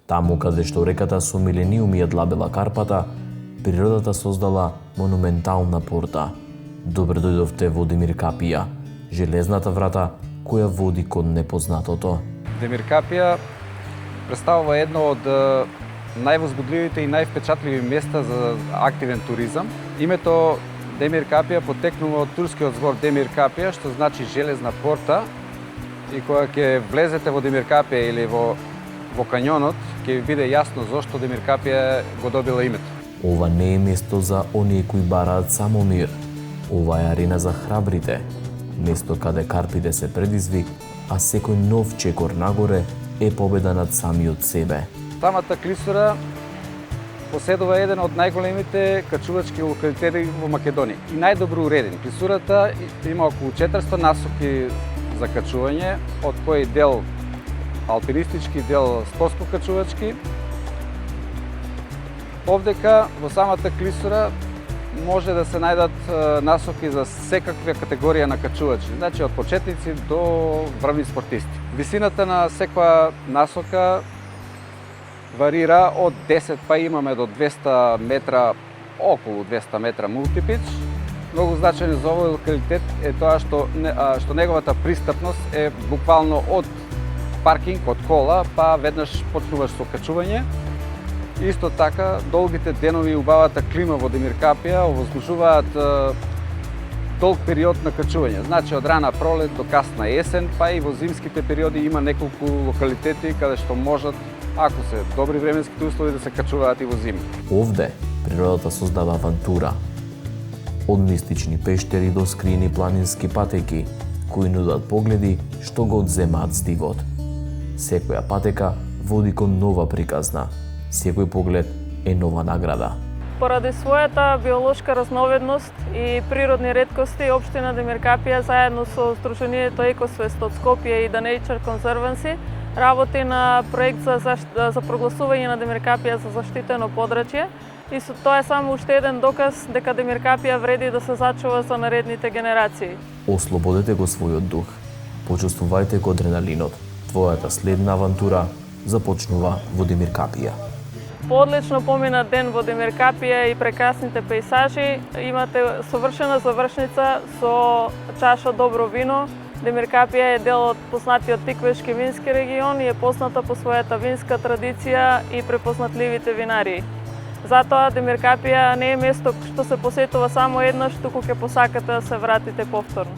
Таму каде што реката со милениуми ја длабела Карпата, природата создала монументална порта. Добре дојдовте во Демир Капија, железната врата која води кон непознатото. Демир Капија представува едно од највозбудливите и највпечатливи места за активен туризам. Името Демир Капија потекнува од турскиот збор Демир Капија, што значи железна порта, и кога ќе влезете во Демир Капија или во кањонот, ќе ви биде јасно зошто Демир Капија го добила името. Ова не е место за оние кои бараат само мир. Ова е арена за храбрите, место каде карпите се предизви, а секој нов чекор нагоре е победа над самиот себе. Самата клисура поседува еден од најголемите качувачки локалитети во Македонија и најдобро уреден. Клисурата има околу 400 насоки за качување, од кои дел алпинистички, дел спортско-качувачки. Овдека во самата клисура може да се најдат насоки за секаква категорија на качувачи, значи од почетници до врвни спортисти. Висината на секоја насока варира од 10, па имаме до 200 метра, околу 200 метра мултипич. Многу значајно за овој локалитет е тоа што неговата пристапност е буквално од паркинг, од кола, па веднаш почнуваш со качување. Исто така, долгите денови и убавата клима во Демир Капија овозможуваат долг период на качување. Значи од рана пролет до касна есен, па и во зимските периоди има неколку локалитети каде што можат, ако се добри временските услови, да се качуваат и во зима. Овде природата создава авантура. Од мистични пештери до скриени планински патеки, кои нудат погледи што го одземаат стивот. Секоја патека води кон нова приказна. Секој поглед е нова награда. Поради својата биолошка разновидност и природни реткости, општина Демир Капија заедно со Сдруженијето Екосвест од Скопје и The Nature Conservancy работи на проект за прогласување на Демир Капија за заштитено подрачје. И тоа е само уште еден доказ дека Демир Капија вреди да се зачува за наредните генерации. Ослободете го својот дух. Почувствувајте го адреналинот. Твојата следна авантура започнува во Демир Капија. Поодлично помина ден во Демир Капија и прекрасните пејсажи. Имате совршена завршница со чаша добро вино. Демир Капија е дел од познатиот Тиквешки вински регион и е позната по својата винска традиција и препознатливите винарии. Затоа Демир Капија не е место што се посетува само еднаш, туку ќе посакате да се вратите повторно.